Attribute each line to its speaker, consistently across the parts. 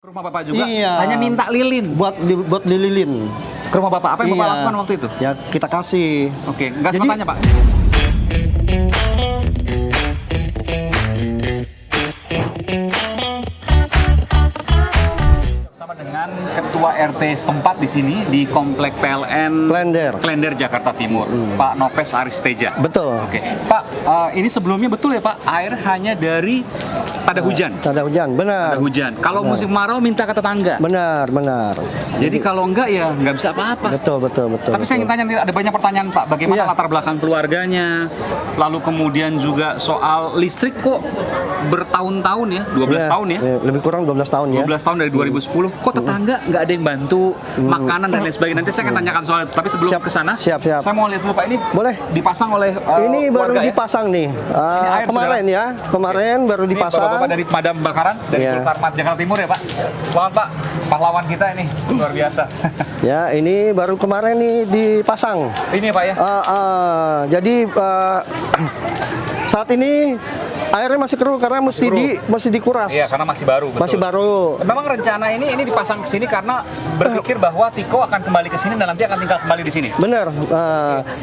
Speaker 1: Ke rumah Bapak juga?
Speaker 2: Iya.
Speaker 1: Hanya minta lilin?
Speaker 2: Buat dililin.
Speaker 1: Ke rumah Bapak, apa yang Bapak
Speaker 2: Iya.
Speaker 1: lakukan waktu itu?
Speaker 2: Ya kita kasih.
Speaker 1: Oke, gas
Speaker 2: Jadi-
Speaker 1: matanya Pak. Bersama dengan Ketua RT setempat di sini di Komplek PLN Klender Jakarta Timur, Pak Noves Aristeja.
Speaker 2: Betul.
Speaker 1: Oke, Pak, ini sebelumnya betul ya Pak, air hanya dari pada hujan?
Speaker 2: Ada hujan, benar.
Speaker 1: Ada hujan. Kalau
Speaker 2: Benar.
Speaker 1: musim kemarau minta ke tetangga?
Speaker 2: Benar.
Speaker 1: Jadi kalau enggak ya nggak bisa apa-apa.
Speaker 2: Betul.
Speaker 1: Tapi saya ingin tanya, ada banyak pertanyaan Pak, bagaimana
Speaker 2: Iya.
Speaker 1: latar belakang keluarganya, lalu kemudian juga soal listrik kok bertahun-tahun ya, 12 tahun ya,
Speaker 2: Lebih kurang 12 tahun ya.
Speaker 1: 12 tahun dari 2010, kok tetangga nggak ada yang bantu makanan dan lain sebagainya. Nanti saya akan tanyakan soal itu, tapi sebelum
Speaker 2: Siap,
Speaker 1: ke sana,
Speaker 2: siap.
Speaker 1: saya mau lihat dulu Pak, ini
Speaker 2: Boleh.
Speaker 1: dipasang oleh
Speaker 2: Ini baru
Speaker 1: warga ya?
Speaker 2: dipasang nih.
Speaker 1: air
Speaker 2: Kemarin
Speaker 1: sudah-
Speaker 2: ya. Kemarin baru
Speaker 1: Ini
Speaker 2: dipasang.
Speaker 1: Bapak-bapak dari pemadam kebakaran, dari
Speaker 2: Iya.
Speaker 1: Kulkarmat Jakarta Timur ya Pak. Selamat Pak, pahlawan kita ini, luar biasa.
Speaker 2: Ya, ini baru kemarin nih dipasang.
Speaker 1: Ini Pak ya?
Speaker 2: Jadi saat ini airnya masih keruh karena mesti dikuras.
Speaker 1: Iya, karena masih baru, betul.
Speaker 2: Masih baru.
Speaker 1: Memang rencana ini dipasang ke sini karena berpikir bahwa Tiko akan kembali ke sini dan nanti akan tinggal kembali di sini.
Speaker 2: Benar.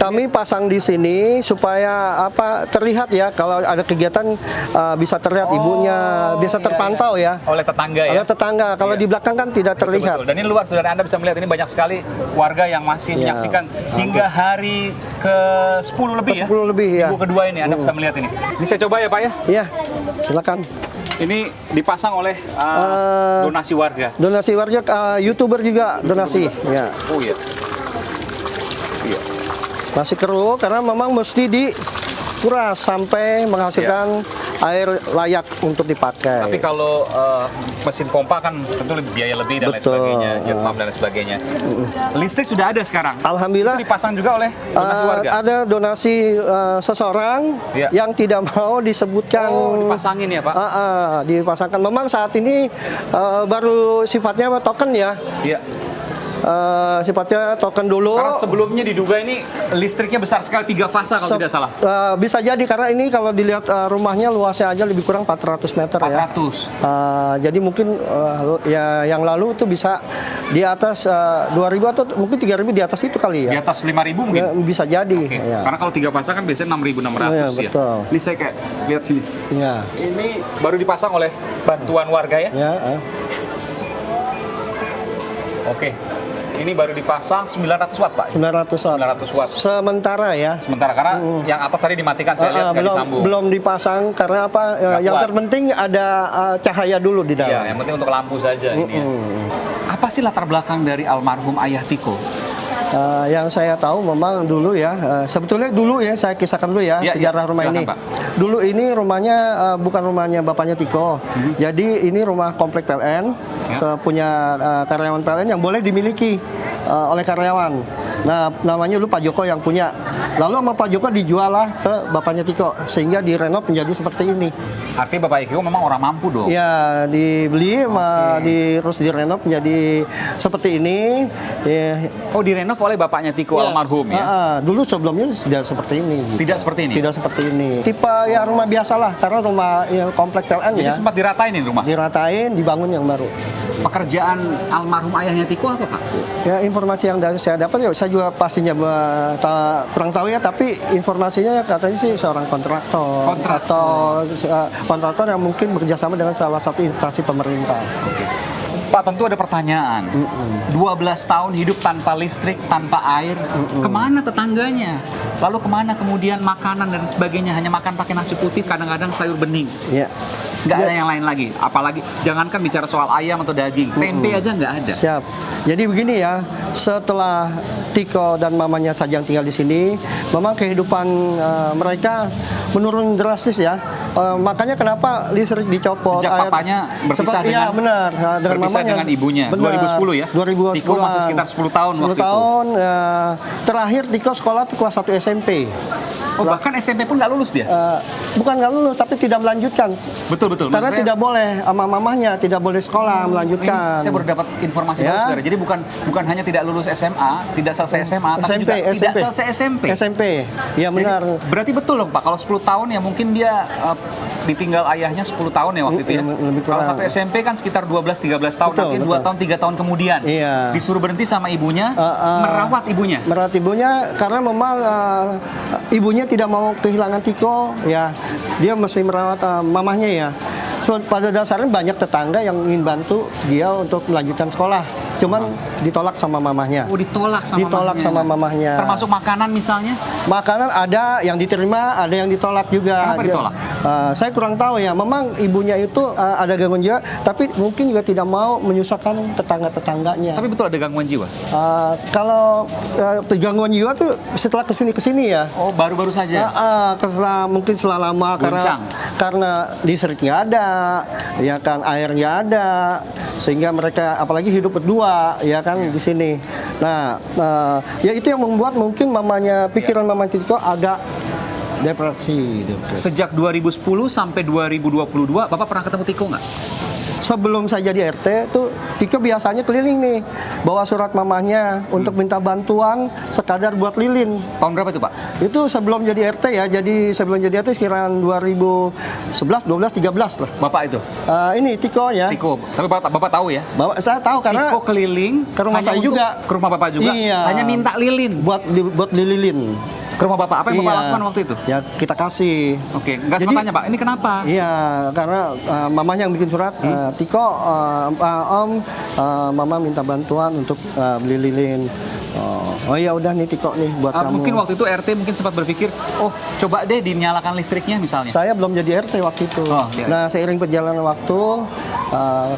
Speaker 2: Kami pasang di sini supaya terlihat ya, kalau ada kegiatan bisa terlihat ibunya, bisa terpantau ya.
Speaker 1: Oleh tetangga ya.
Speaker 2: Oleh tetangga. Kalau
Speaker 1: Iya.
Speaker 2: di belakang kan tidak
Speaker 1: Betul,
Speaker 2: terlihat.
Speaker 1: betul. Dan ini luar, saudara, Anda bisa melihat ini banyak sekali warga yang masih
Speaker 2: Iya.
Speaker 1: menyaksikan hingga hari ke-10 lebih ya.
Speaker 2: 10 lebih ya.
Speaker 1: Minggu kedua ini Anda bisa melihat ini. Ini saya coba ya Pak ya.
Speaker 2: Iya, silakan.
Speaker 1: Ini dipasang oleh donasi warga.
Speaker 2: Donasi warga, YouTuber juga donasi. Ya.
Speaker 1: Oh iya. Iya.
Speaker 2: Masih keruh karena memang mesti dikuras sampai menghasilkan air layak untuk dipakai.
Speaker 1: Tapi kalau mesin pompa kan tentu biaya lebih dan lain
Speaker 2: Betul.
Speaker 1: sebagainya, jet pump dan lain sebagainya. Listrik sudah ada sekarang.
Speaker 2: Alhamdulillah
Speaker 1: Itu dipasang juga oleh donasi warga.
Speaker 2: ada donasi seseorang
Speaker 1: Iya.
Speaker 2: yang tidak mau disebutkan.
Speaker 1: Oh, dipasangin ya Pak?
Speaker 2: Dipasangkan. Memang saat ini baru sifatnya token ya.
Speaker 1: Iya.
Speaker 2: Sifatnya token dulu.
Speaker 1: Karena sebelumnya diduga ini listriknya besar sekali, 3 fasa kalau tidak salah.
Speaker 2: Bisa jadi karena ini kalau dilihat rumahnya luasnya aja lebih kurang 400 meter ya.
Speaker 1: 400.
Speaker 2: Jadi mungkin ya yang lalu itu bisa di atas 2.000 atau mungkin 3.000 di atas itu kali
Speaker 1: Di
Speaker 2: ya.
Speaker 1: atas 5.000 mungkin.
Speaker 2: Ya, bisa jadi.
Speaker 1: Oke.
Speaker 2: Ya.
Speaker 1: Karena kalau 3 fasa kan biasanya 6.600
Speaker 2: Iya,
Speaker 1: ya.
Speaker 2: betul.
Speaker 1: Ini saya kayak lihat sini.
Speaker 2: Ya.
Speaker 1: Ini baru dipasang oleh bantuan warga ya.
Speaker 2: Ya.
Speaker 1: Oke. Ini baru dipasang 900 watt Pak.
Speaker 2: 900 watt.
Speaker 1: 900 watt.
Speaker 2: Sementara ya.
Speaker 1: Sementara karena yang atas tadi dimatikan, saya lihat nggak disambung.
Speaker 2: belum dipasang karena apa?
Speaker 1: Nggak
Speaker 2: Yang
Speaker 1: kuat.
Speaker 2: terpenting ada cahaya dulu di
Speaker 1: Iya,
Speaker 2: dalam.
Speaker 1: yang penting untuk lampu saja ini ya. Apa sih latar belakang dari almarhum ayah Tiko?
Speaker 2: Yang saya tahu memang dulu ya, sebetulnya dulu ya saya kisahkan dulu ya,
Speaker 1: Ya,
Speaker 2: sejarah
Speaker 1: ya,
Speaker 2: rumah
Speaker 1: silakan,
Speaker 2: ini.
Speaker 1: Pak.
Speaker 2: Dulu ini rumahnya bukan rumahnya bapaknya Tiko. Jadi ini rumah komplek PLN,
Speaker 1: Ya.
Speaker 2: punya karyawan PLN yang boleh dimiliki oleh karyawan. Nah, namanya dulu Pak Joko yang punya. Lalu sama Pak Joko dijual lah ke bapaknya Tiko sehingga direnov menjadi seperti ini.
Speaker 1: Artinya Bapak Tiko memang orang mampu dong.
Speaker 2: Ya, dibeli terus direnov menjadi seperti ini. Ya.
Speaker 1: Oh, direnov oleh bapaknya Tiko almarhum ya?
Speaker 2: Dulu sebelumnya tidak seperti ini. Gitu.
Speaker 1: Tidak seperti ini?
Speaker 2: Tidak seperti ini. Tipe ya rumah biasa lah, karena rumah ya, komplek PLN
Speaker 1: Jadi
Speaker 2: ya.
Speaker 1: sempat diratain ini rumah?
Speaker 2: Diratain, dibangun yang baru.
Speaker 1: Pekerjaan almarhum ayahnya Tiko apa Pak?
Speaker 2: Ya informasi yang saya dapat ya saya juga pastinya kurang tahu ya, tapi informasinya katanya sih seorang kontraktor. Atau kontraktor yang mungkin bekerjasama dengan salah satu instansi pemerintah.
Speaker 1: Pak, tentu ada pertanyaan. 12 tahun hidup tanpa listrik, tanpa air, kemana tetangganya? Lalu kemana kemudian makanan dan sebagainya? Hanya makan pakai nasi putih, kadang-kadang sayur bening.
Speaker 2: Ya.
Speaker 1: Nggak ada yang lain lagi. Apalagi, jangankan bicara soal ayam atau daging, tempe aja nggak ada.
Speaker 2: Siap. Jadi begini ya, setelah Tiko dan mamanya Sajang tinggal di sini, memang kehidupan mereka menurun drastis ya. Makanya kenapa listrik dicopot.
Speaker 1: Sejak papanya berpisah
Speaker 2: iya,
Speaker 1: dengan
Speaker 2: benar, dengan
Speaker 1: berpisah
Speaker 2: mamanya.
Speaker 1: dengan ibunya,
Speaker 2: Benar,
Speaker 1: 2010 ya?
Speaker 2: 2010.
Speaker 1: Tiko masih sekitar 10 tahun
Speaker 2: 10
Speaker 1: waktu itu.
Speaker 2: tahun. Terakhir Tiko sekolah tuh kelas 1 SMP.
Speaker 1: Oh, bahkan SMP pun nggak lulus dia?
Speaker 2: Bukan nggak lulus, tapi tidak melanjutkan.
Speaker 1: Betul.
Speaker 2: Karena tidak boleh sama mamahnya, tidak boleh sekolah melanjutkan.
Speaker 1: Ini saya baru dapat informasi
Speaker 2: Ya.
Speaker 1: baru, saudara. Jadi bukan hanya tidak lulus SMA, tidak selesai SMA, tapi juga tidak selesai SMP.
Speaker 2: SMP, ya benar.
Speaker 1: Jadi, berarti betul dong Pak, kalau 10 tahun ya mungkin dia ditinggal ayahnya 10 tahun ya waktu itu ya.
Speaker 2: Lebih
Speaker 1: Kalau
Speaker 2: kurang.
Speaker 1: satu SMP kan sekitar 12-13 tahun,
Speaker 2: Betul,
Speaker 1: nanti 2
Speaker 2: betul.
Speaker 1: tahun 3 tahun kemudian
Speaker 2: Iya.
Speaker 1: disuruh berhenti sama ibunya, merawat ibunya.
Speaker 2: Merawat ibunya karena memang ibunya tidak mau kehilangan Tiko, ya dia mesti merawat mamahnya ya. So, pada dasarnya banyak tetangga yang ingin bantu dia untuk melanjutkan sekolah, cuman ditolak sama mamahnya.
Speaker 1: Oh, ditolak sama
Speaker 2: Ditolak
Speaker 1: mamahnya.
Speaker 2: sama mamahnya.
Speaker 1: Termasuk makanan misalnya?
Speaker 2: Makanan ada yang diterima, ada yang ditolak juga.
Speaker 1: Kenapa ditolak?
Speaker 2: Saya kurang tahu ya. Memang ibunya itu ada gangguan jiwa, tapi mungkin juga tidak mau menyusahkan tetangga-tetangganya.
Speaker 1: Tapi betul ada gangguan jiwa?
Speaker 2: Kalau gangguan jiwa tuh setelah kesini ya.
Speaker 1: Oh, baru-baru saja?
Speaker 2: Mungkin setelah lama
Speaker 1: Goncang.
Speaker 2: karena listriknya ada, ya kan, airnya ada, sehingga mereka apalagi hidup berdua, ya kan, di sini. Nah, ya itu yang membuat mungkin pikiran Mama Tiko agak depresi.
Speaker 1: Sejak 2010 sampai 2022, Bapak pernah ketemu Tiko nggak?
Speaker 2: Sebelum saya jadi RT tuh Tiko biasanya keliling nih, bawa surat mamahnya untuk minta bantuan sekadar buat lilin.
Speaker 1: Tahun berapa itu Pak?
Speaker 2: Itu sebelum jadi RT ya, jadi sebelum jadi RT sekiraan 2011, 12, 13 lah.
Speaker 1: Bapak itu?
Speaker 2: Ini Tiko ya.
Speaker 1: Tiko, tapi Bapak tahu ya?
Speaker 2: Saya tahu karena
Speaker 1: Tiko keliling
Speaker 2: ke rumah
Speaker 1: hanya
Speaker 2: saya
Speaker 1: untuk-
Speaker 2: juga.
Speaker 1: ke rumah Bapak juga,
Speaker 2: Iya.
Speaker 1: hanya minta lilin.
Speaker 2: buat dililin.
Speaker 1: Ke rumah Bapak, apa yang Bapak
Speaker 2: Iya.
Speaker 1: lakukan waktu itu?
Speaker 2: Ya kita kasih.
Speaker 1: Oke, nggak
Speaker 2: Jadi-
Speaker 1: sempat tanya Pak, ini kenapa?
Speaker 2: Iya, karena mamanya yang bikin surat, Tiko, Om, Mama minta bantuan untuk beli lilin. Oh ya udah nih Tiko nih buat kamu.
Speaker 1: Mungkin waktu itu RT mungkin sempat berpikir, oh coba deh dinyalakan listriknya misalnya.
Speaker 2: Saya belum jadi RT waktu itu.
Speaker 1: Oh, iya.
Speaker 2: Nah, seiring perjalanan waktu,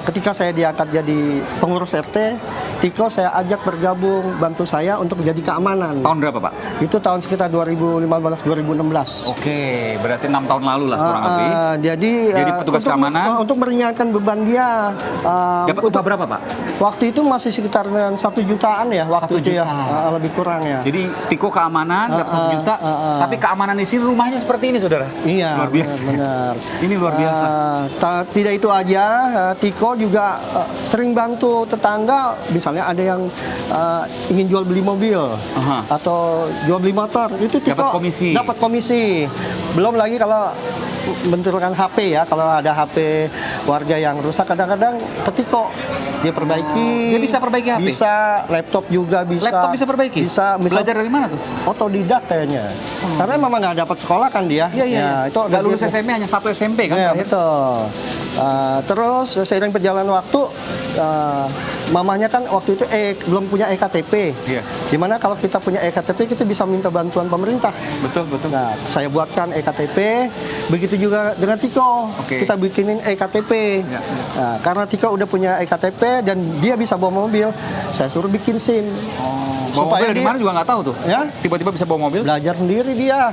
Speaker 2: ketika saya diangkat jadi pengurus RT, Tiko saya ajak bergabung bantu saya untuk menjadi keamanan.
Speaker 1: Tahun berapa Pak?
Speaker 2: Itu tahun sekitar 2015-2016.
Speaker 1: Oke, berarti 6 tahun lalu lah kurang lebih.
Speaker 2: Jadi
Speaker 1: petugas keamanan?
Speaker 2: untuk meringankan beban dia.
Speaker 1: Dapat upah berapa Pak?
Speaker 2: Waktu itu masih sekitar 1 jutaan ya waktu
Speaker 1: 1
Speaker 2: itu ya,
Speaker 1: juta.
Speaker 2: lebih kurang ya.
Speaker 1: Jadi Tiko keamanan dapat 1 juta, tapi keamanan di sini rumahnya seperti ini saudara.
Speaker 2: Iya,
Speaker 1: Luar biasa.
Speaker 2: benar.
Speaker 1: Ini luar biasa.
Speaker 2: Tidak itu aja, Tiko juga sering bantu tetangga. Misalnya ada yang ingin jual beli mobil atau jual beli motor, itu Tiko
Speaker 1: Dapat komisi.
Speaker 2: Dapat komisi. Belum lagi kalau benturkan HP ya, kalau ada HP warga yang rusak kadang-kadang ke Tiko dia perbaiki.
Speaker 1: Dia bisa perbaiki HP?
Speaker 2: Bisa, laptop juga bisa.
Speaker 1: Laptop bisa perbaiki?
Speaker 2: Bisa.
Speaker 1: Belajar dari mana tuh?
Speaker 2: Otodidak kayaknya. Karena memang nggak dapat sekolah kan dia.
Speaker 1: Iya.
Speaker 2: Ya, itu
Speaker 1: Nggak lulus
Speaker 2: dia-
Speaker 1: SMP, hanya 1 SMP kan
Speaker 2: Ya,
Speaker 1: terakhir?
Speaker 2: betul. Terus seiring perjalanan waktu, mamanya kan waktu itu belum punya EKTP.
Speaker 1: Iya.
Speaker 2: Dimana kalau kita punya EKTP kita bisa minta bantuan pemerintah.
Speaker 1: Betul.
Speaker 2: Nah, saya buatkan EKTP. Begitu juga dengan Tiko.
Speaker 1: Oke.
Speaker 2: Kita bikinin EKTP.
Speaker 1: Ya.
Speaker 2: Nah, karena Tiko udah punya EKTP dan dia bisa bawa mobil, saya suruh bikin SIM.
Speaker 1: Bawa mobil dari
Speaker 2: dia-
Speaker 1: mana juga nggak tahu tuh.
Speaker 2: Ya.
Speaker 1: Tiba-tiba bisa bawa mobil.
Speaker 2: Belajar sendiri dia.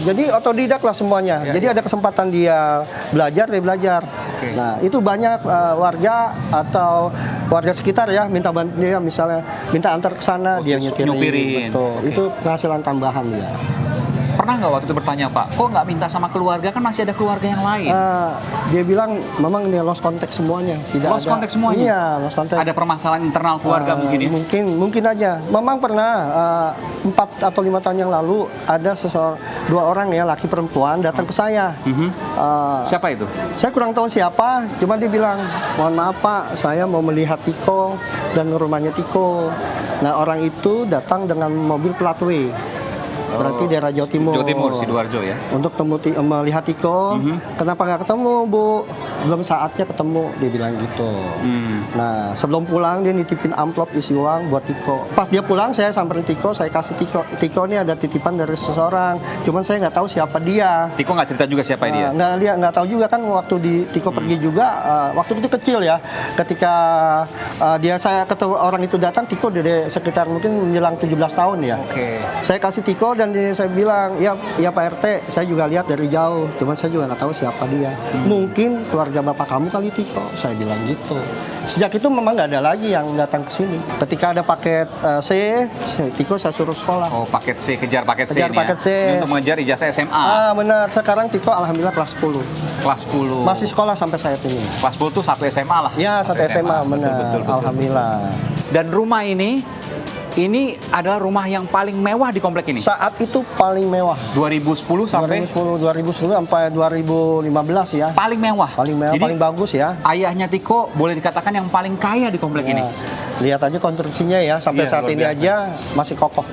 Speaker 2: Jadi otodidak lah semuanya.
Speaker 1: Ya,
Speaker 2: Jadi
Speaker 1: ya.
Speaker 2: ada kesempatan dia belajar.
Speaker 1: Oke.
Speaker 2: Nah, itu banyak warga atau warga sekitar ya minta bantu dia, misalnya minta antar ke sana,
Speaker 1: Oh,
Speaker 2: dia
Speaker 1: nyupirin.
Speaker 2: Betul.
Speaker 1: Oke.
Speaker 2: Itu penghasilan tambahan dia.
Speaker 1: Pernah nggak waktu itu bertanya Pak, kok nggak minta sama keluarga, kan masih ada keluarga yang lain?
Speaker 2: Dia bilang memang ini lost contact semuanya, tidak
Speaker 1: Lost
Speaker 2: ada.
Speaker 1: contact semuanya?
Speaker 2: Iya, lost contact.
Speaker 1: Ada permasalahan internal keluarga mungkin ya?
Speaker 2: Mungkin aja. Memang pernah 4 atau 5 tahun yang lalu ada 2 orang ya, laki perempuan datang ke saya.
Speaker 1: Siapa itu?
Speaker 2: Saya kurang tahu siapa, cuma dia bilang, mohon maaf Pak, saya mau melihat Tiko dan rumahnya Tiko. Nah, orang itu datang dengan mobil plat W. Berarti daerah Jawa Timur.
Speaker 1: Jawa Timur, Sidoarjo ya?
Speaker 2: Untuk melihat Tiko, kenapa nggak ketemu Bu? Belum saatnya ketemu, dia bilang gitu. Nah, sebelum pulang dia nitipin amplop isi uang buat Tiko. Pas dia pulang, saya samperin Tiko, saya kasih Tiko. Tiko ini ada titipan dari seseorang, cuman saya nggak tahu siapa dia.
Speaker 1: Tiko nggak cerita juga siapa dia?
Speaker 2: Nggak tahu juga kan waktu Tiko pergi juga, waktu itu kecil ya. Ketika saya ketemu orang itu datang, Tiko udah sekitar mungkin menjelang 17 tahun ya.
Speaker 1: Oke.
Speaker 2: Saya kasih Tiko dan saya bilang, ya Pak RT, saya juga lihat dari jauh, cuman saya juga nggak tahu siapa dia. Mungkin keluarga bapak kamu kali Tiko, saya bilang gitu. Sejak itu memang nggak ada lagi yang datang ke sini. Ketika ada paket C, Tiko saya suruh sekolah.
Speaker 1: Oh, paket C, kejar paket C
Speaker 2: Kejar
Speaker 1: ini
Speaker 2: paket
Speaker 1: ya.
Speaker 2: C.
Speaker 1: Ini untuk mengejar ijazah SMA.
Speaker 2: Benar. Sekarang Tiko alhamdulillah kelas 10.
Speaker 1: Kelas 10.
Speaker 2: Masih sekolah sampai saat ini.
Speaker 1: Kelas 10 tuh satu SMA lah.
Speaker 2: Ya, satu SMA, benar.
Speaker 1: Betul.
Speaker 2: Alhamdulillah.
Speaker 1: Dan rumah ini adalah rumah yang paling mewah di komplek ini.
Speaker 2: Saat itu paling mewah.
Speaker 1: 2010 sampai
Speaker 2: 2010 sampai 2015 ya.
Speaker 1: paling mewah.
Speaker 2: Paling mewah,
Speaker 1: Jadi,
Speaker 2: paling bagus ya.
Speaker 1: ayahnya Tiko boleh dikatakan yang paling kaya di komplek ini.
Speaker 2: Lihat aja konstruksinya ya, sampai
Speaker 1: Iya,
Speaker 2: saat
Speaker 1: luar
Speaker 2: ini
Speaker 1: biasa.
Speaker 2: aja masih kokoh.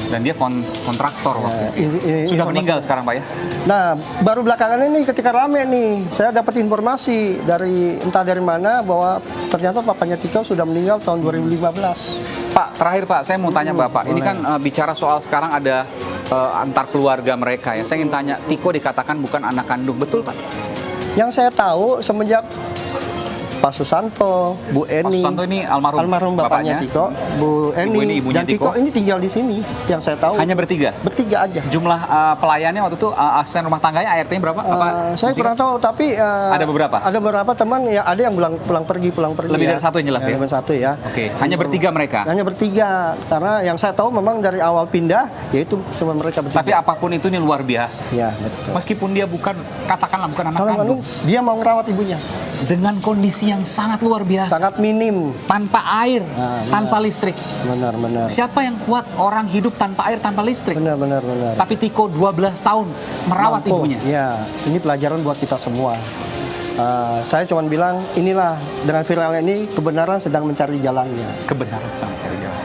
Speaker 1: Dan dia kontraktor waktu itu.
Speaker 2: Ini
Speaker 1: Sudah
Speaker 2: informasi.
Speaker 1: meninggal sekarang, Pak ya?
Speaker 2: Nah, baru belakangan ini ketika rame nih, saya dapat informasi dari entah dari mana bahwa ternyata papanya Tiko sudah meninggal tahun 2015.
Speaker 1: Pak, terakhir Pak, saya mau tanya Bapak. Ini
Speaker 2: boleh.
Speaker 1: kan bicara soal sekarang ada antar keluarga mereka ya. Saya ingin tanya, Tiko dikatakan bukan anak kandung, betul Pak?
Speaker 2: Yang saya tahu semenjak Pak Susanto, Bu Eni,
Speaker 1: Susanto ini almarhum
Speaker 2: bapaknya Tiko, Bu Eni,
Speaker 1: ini ibunya
Speaker 2: dan Tiko ini tinggal di sini. Yang saya tahu
Speaker 1: Hanya bertiga?
Speaker 2: bertiga aja.
Speaker 1: Jumlah pelayannya waktu itu asisten rumah tangganya ART-nya berapa?
Speaker 2: Saya
Speaker 1: Masih
Speaker 2: kurang
Speaker 1: ingat?
Speaker 2: tahu, tapi
Speaker 1: Ada beberapa?
Speaker 2: Ada beberapa teman ya, ada yang pulang pergi.
Speaker 1: Lebih
Speaker 2: ya.
Speaker 1: dari satu yang jelas ya?
Speaker 2: Lebih dari satu ya.
Speaker 1: Oke, hanya bertiga mereka.
Speaker 2: Hanya bertiga, karena yang saya tahu memang dari awal pindah, yaitu cuma mereka bertiga.
Speaker 1: Tapi apapun itu ini luar biasa.
Speaker 2: Ya, betul.
Speaker 1: Meskipun dia katakanlah bukan anak
Speaker 2: Kalau
Speaker 1: kandung,
Speaker 2: kandung, dia mau ngerawat ibunya.
Speaker 1: dengan kondisi yang sangat luar biasa,
Speaker 2: Sangat minim.
Speaker 1: tanpa air,
Speaker 2: Benar.
Speaker 1: tanpa listrik.
Speaker 2: Benar.
Speaker 1: Siapa yang kuat orang hidup tanpa air, tanpa listrik?
Speaker 2: Benar.
Speaker 1: Tapi Tiko 12 tahun merawat
Speaker 2: Mampu.
Speaker 1: ibunya.
Speaker 2: Ya, ini pelajaran buat kita semua. Saya cuma bilang, inilah dengan viralnya ini kebenaran sedang mencari jalannya.
Speaker 1: Kebenaran sedang mencari jalan.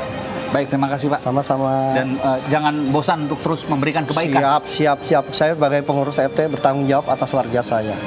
Speaker 1: Baik, terima kasih Pak.
Speaker 2: Sama-sama.
Speaker 1: Dan jangan bosan untuk terus memberikan kebaikan.
Speaker 2: Siap. Saya sebagai pengurus RT bertanggung jawab atas warga saya.